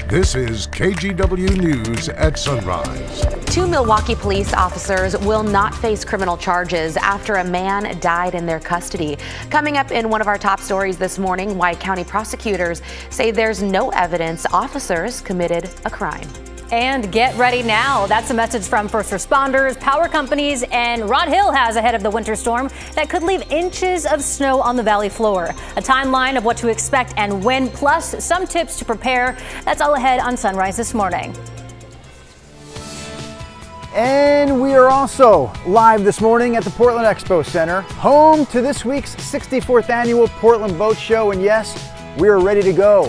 This is KGW News at Sunrise. 2 Milwaukee police officers will not face criminal charges after a man died in their custody. Coming up in one of our top stories this morning, why county prosecutors say there's no evidence officers committed a crime. And get ready now. That's a message from first responders, power companies, and Rod Hill has ahead of the winter storm that could leave inches of snow on the valley floor. A timeline of what to expect and when, plus some tips to prepare. That's all ahead on Sunrise this morning. And we are also live this morning at the Portland Expo Center, home to this week's 64th annual Portland Boat Show. And yes, we are ready to go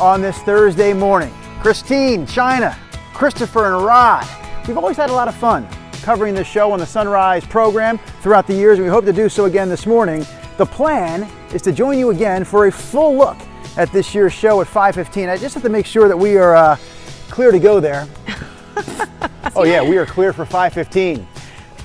on this Thursday morning. Christine, China, Christopher, and Rod. We've always had a lot of fun covering this show on the Sunrise program throughout the years, and we hope to do so again this morning. The plan is to join you again for a full look at this year's show at 5:15. I just have to make sure that we are clear to go there. Oh yeah, we are clear for 5:15.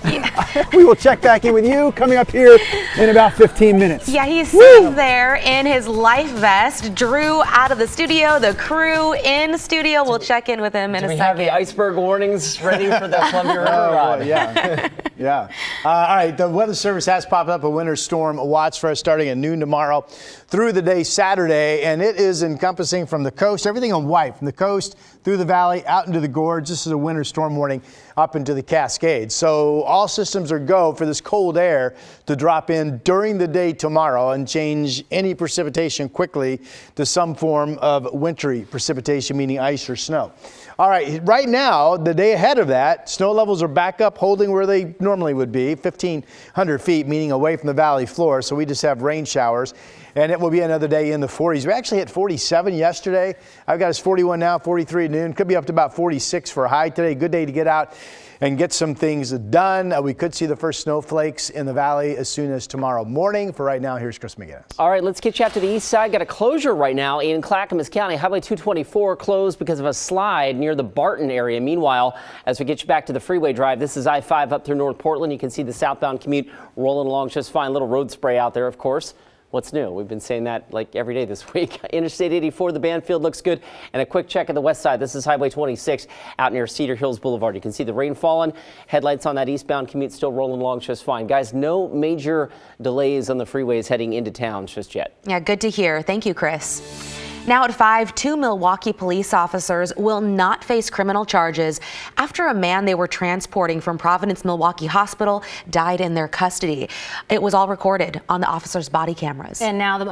Yeah. We will check back in with you coming up here in about 15 minutes. Yeah, he's sitting there in his life vest. Drew out of the studio, the crew in studio. We'll check in with him in a second. Do we have the iceberg warnings ready for the Columbia River ride? Yeah. Yeah. All right, the Weather Service has popped up a winter storm watch for us starting at noon tomorrow through the day Saturday, and it is encompassing from the coast, everything in white, from the coast through the valley, out into the gorge. This is a winter storm warning up into the Cascades. So all systems are go for this cold air to drop in during the day tomorrow and change any precipitation quickly to some form of wintry precipitation, meaning ice or snow. All right, right now, the day ahead of that, snow levels are back up, holding where they normally would be, 1,500 feet, meaning away from the valley floor. So we just have rain showers, and it will be another day in the 40s. We actually hit 47 yesterday. I've got us 41 now, 43 at noon. Could be up to about 46 for a high today. Good day to get out and get some things done. We could see the first snowflakes in the valley as soon as tomorrow morning. For right now, here's Chris McGinnis. All right, let's get you out to the east side. Got a closure right now in Clackamas County. Highway 224 closed because of a slide near the Barton area. Meanwhile, as we get you back to the freeway drive, this is I-5 up through North Portland. You can see the southbound commute rolling along just fine. Little road spray out there, of course. What's new? We've been saying that like every day this week. Interstate 84, the Banfield looks good. And a quick check at the west side. This is Highway 26 out near Cedar Hills Boulevard. You can see the rain falling. Headlights on that eastbound commute still rolling along just fine. Guys, no major delays on the freeways heading into town just yet. Yeah, good to hear. Thank you, Chris. Now at 5, 2 Milwaukee police officers will not face criminal charges after a man they were transporting from Providence Milwaukee Hospital died in their custody. It was all recorded on the officers' body cameras. And now the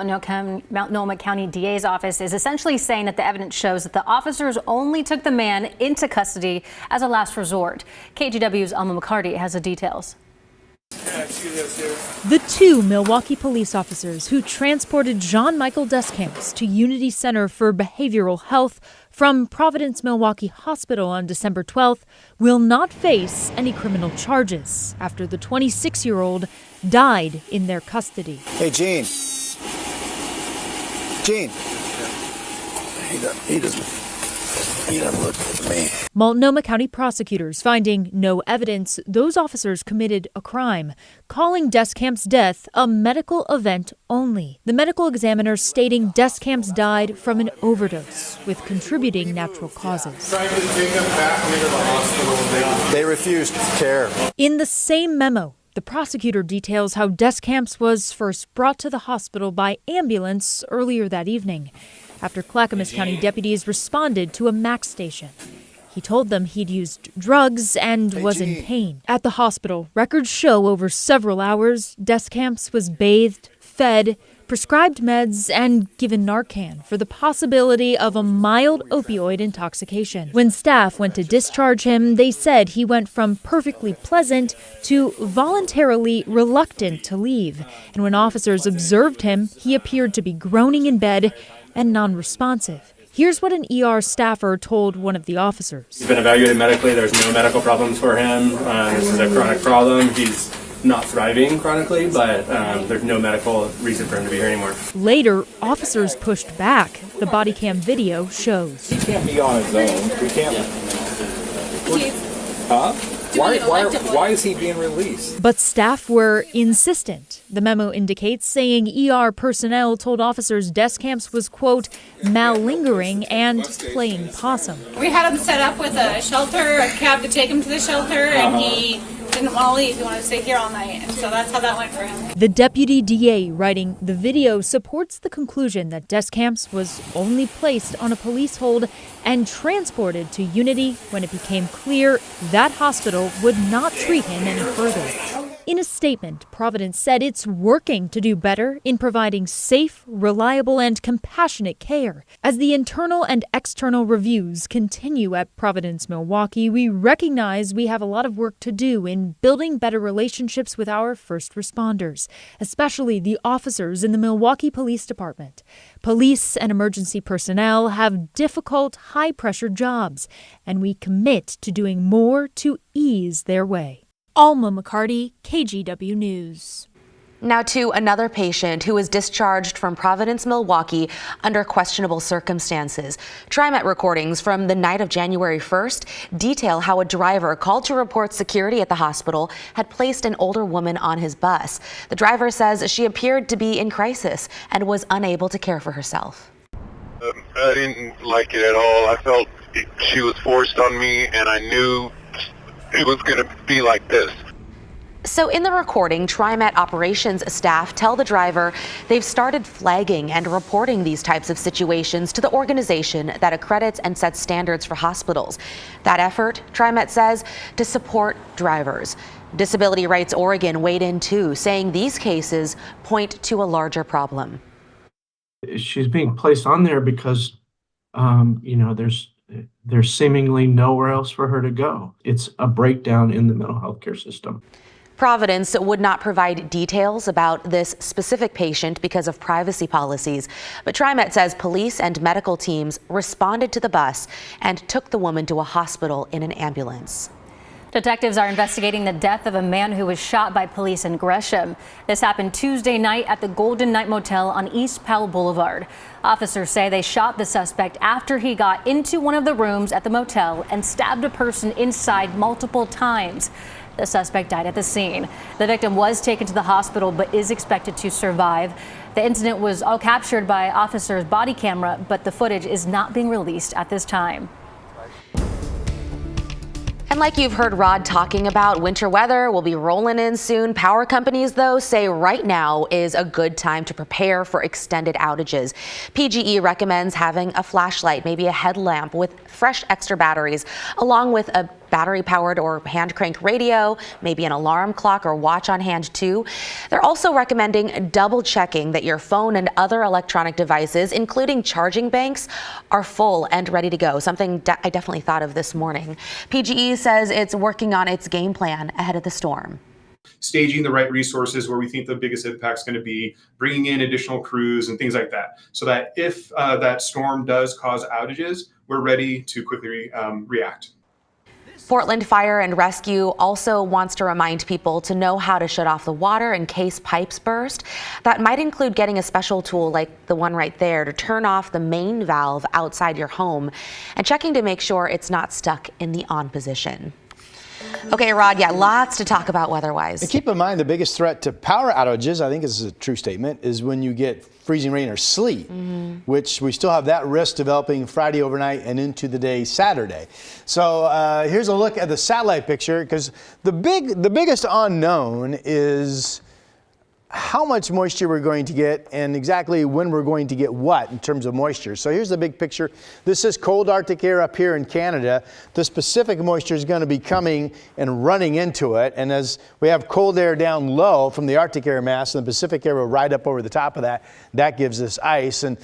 Multnomah County DA's office is essentially saying that the evidence shows that the officers only took the man into custody as a last resort. KGW's Alma McCarty has the details. The 2 Milwaukee police officers who transported John Michael Descamps to Unity Center for Behavioral Health from Providence Milwaukee Hospital on December 12th will not face any criminal charges after the 26-year-old died in their custody. Hey, Gene. Gene. He doesn't look at me. Multnomah County prosecutors finding no evidence those officers committed a crime, calling Descamp's death a medical event only. The medical examiner stating Descamps died from an overdose with contributing natural causes. Trying to take him back into the hospital. They refused care. In the same memo, the prosecutor details how Descamps was first brought to the hospital by ambulance earlier that evening, after Clackamas County deputies responded to a MAX station. He told them he'd used drugs and was in pain. At the hospital, records show over several hours, Descamps was bathed, fed, prescribed meds, and given Narcan for the possibility of a mild opioid intoxication. When staff went to discharge him, they said he went from perfectly pleasant to voluntarily reluctant to leave. And when officers observed him, he appeared to be groaning in bed and non-responsive. Here's what an ER staffer told one of the officers. He's been evaluated medically. There's no medical problems for him. This is a chronic problem. He's not thriving chronically, but there's no medical reason for him to be here anymore. Later, officers pushed back. The body cam video shows. He can't be on his own. We can't. Huh? Why is he being released? But staff were insistent. The memo indicates, saying ER personnel told officers desk camps was, quote, malingering and playing possum. We had him set up with a shelter, a cab to take him to the shelter, and he didn't want to leave. He wanted to stay here all night, and so that's how that went for him. The deputy DA writing the video supports the conclusion that desk camps was only placed on a police hold and transported to Unity when it became clear that hospital would not treat him any further. In a statement, Providence said it's working to do better in providing safe, reliable, and compassionate care. As the internal and external reviews continue at Providence Milwaukee, we recognize we have a lot of work to do in building better relationships with our first responders, especially the officers in the Milwaukee Police Department. Police and emergency personnel have difficult, high-pressure jobs, and we commit to doing more to ease their way. Alma McCarty, KGW News. Now to another patient who was discharged from Providence, Milwaukee under questionable circumstances. TriMet recordings from the night of January 1st detail how a driver called to report security at the hospital had placed an older woman on his bus. The driver says she appeared to be in crisis and was unable to care for herself. I didn't like it at all. I felt she was forced on me, and I knew it was going to be like this. So in the recording, TriMet operations staff tell the driver they've started flagging and reporting these types of situations to the organization that accredits and sets standards for hospitals. That effort, TriMet says, to support drivers. Disability Rights Oregon weighed in too, saying these cases point to a larger problem. She's being placed on there because, there's seemingly nowhere else for her to go. It's a breakdown in the mental health care system. Providence would not provide details about this specific patient because of privacy policies, but TriMet says police and medical teams responded to the bus and took the woman to a hospital in an ambulance. Detectives are investigating the death of a man who was shot by police in Gresham. This happened Tuesday night at the Golden Knight Motel on East Powell Boulevard. Officers say they shot the suspect after he got into one of the rooms at the motel and stabbed a person inside multiple times. The suspect died at the scene. The victim was taken to the hospital but is expected to survive. The incident was all captured by officers' body camera, but the footage is not being released at this time. And like you've heard Rod talking about, winter weather will be rolling in soon. Power companies, though, say right now is a good time to prepare for extended outages. PGE recommends having a flashlight, maybe a headlamp with fresh extra batteries, along with a battery-powered or hand-crank radio, maybe an alarm clock or watch on hand too. They're also recommending double-checking that your phone and other electronic devices, including charging banks, are full and ready to go, something I definitely thought of this morning. PGE says it's working on its game plan ahead of the storm. Staging the right resources where we think the biggest impact is going to be, bringing in additional crews and things like that, so that if that storm does cause outages, we're ready to quickly react. Portland Fire and Rescue also wants to remind people to know how to shut off the water in case pipes burst. That might include getting a special tool like the one right there to turn off the main valve outside your home and checking to make sure it's not stuck in the on position. Okay, Rod, lots to talk about weather-wise. And keep in mind the biggest threat to power outages, I think this is a true statement, is when you get freezing rain or sleet, which we still have that risk developing Friday overnight and into the day Saturday. So here's a look at the satellite picture, because the biggest unknown is how much moisture we're going to get and exactly when we're going to get what in terms of moisture. So here's the big picture. This is cold Arctic air up here in Canada. The Pacific moisture is going to be coming and running into it. And as we have cold air down low from the Arctic air mass, and the Pacific air will ride up over the top of that, that gives us ice. And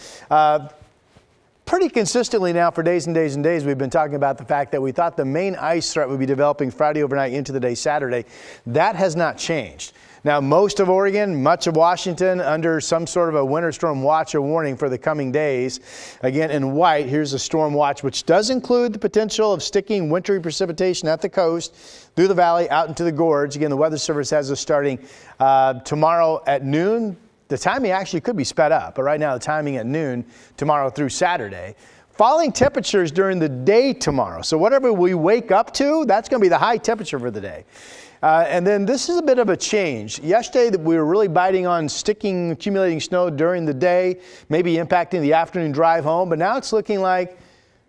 pretty consistently now for days and days and days, we've been talking about the fact that we thought the main ice threat would be developing Friday overnight into the day Saturday. That has not changed. Now, most of Oregon, much of Washington under some sort of a winter storm watch or warning for the coming days. Again, in white, here's a storm watch, which does include the potential of sticking wintry precipitation at the coast, through the valley, out into the gorge. Again, the Weather Service has us starting tomorrow at noon. The timing actually could be sped up, but right now the timing at noon tomorrow through Saturday. Falling temperatures during the day tomorrow. So whatever we wake up to, that's going to be the high temperature for the day. And then this is a bit of a change. Yesterday, we were really biting on accumulating snow during the day, maybe impacting the afternoon drive home. But now it's looking like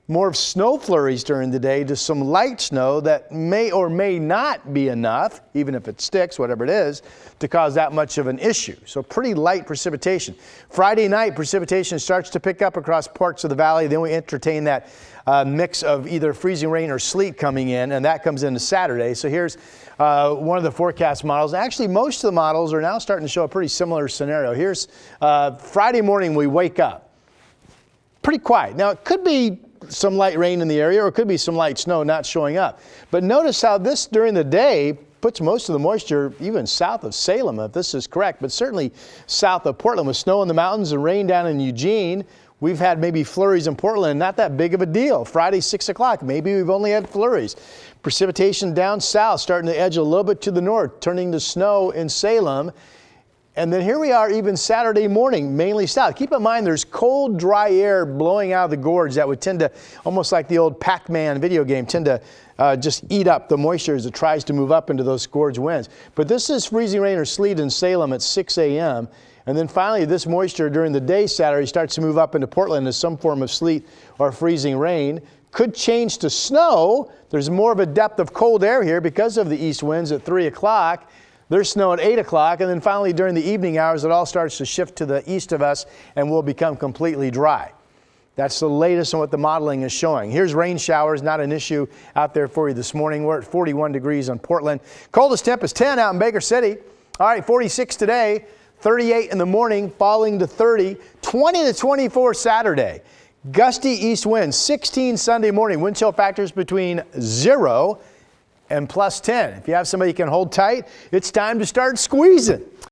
more of snow flurries during the day to some light snow that may or may not be enough, even if it sticks, whatever it is, to cause that much of an issue. So pretty light precipitation. Friday night, precipitation starts to pick up across parts of the valley. Then we entertain that mix of either freezing rain or sleet coming in, and that comes into Saturday. So here's one of the forecast models. Actually, most of the models are now starting to show a pretty similar scenario. Here's Friday morning, we wake up. Pretty quiet. Now, it could be some light rain in the area, or it could be some light snow not showing up. But notice how this during the day puts most of the moisture even south of Salem, if this is correct, but certainly south of Portland with snow in the mountains and rain down in Eugene. We've had maybe flurries in Portland, not that big of a deal. Friday, 6 o'clock, maybe we've only had flurries. Precipitation down south, starting to edge a little bit to the north, turning to snow in Salem. And then here we are even Saturday morning, mainly south. Keep in mind there's cold, dry air blowing out of the gorge that would tend to, almost like the old Pac-Man video game, tend to just eat up the moisture as it tries to move up into those gorge winds. But this is freezing rain or sleet in Salem at 6 a.m. And then finally, this moisture during the day Saturday starts to move up into Portland as some form of sleet or freezing rain. Could change to snow. There's more of a depth of cold air here because of the east winds at 3 o'clock. There's snow at 8 o'clock, and then finally during the evening hours, it all starts to shift to the east of us and will become completely dry. That's the latest on what the modeling is showing. Here's rain showers, not an issue out there for you this morning. We're at 41 degrees on Portland. Coldest temp is 10 out in Baker City. All right, 46 today, 38 in the morning, falling to 30, 20 to 24 Saturday. Gusty east winds, 16 Sunday morning. Wind chill factors between 0 and plus 10. If you have somebody you can hold tight, it's time to start squeezing.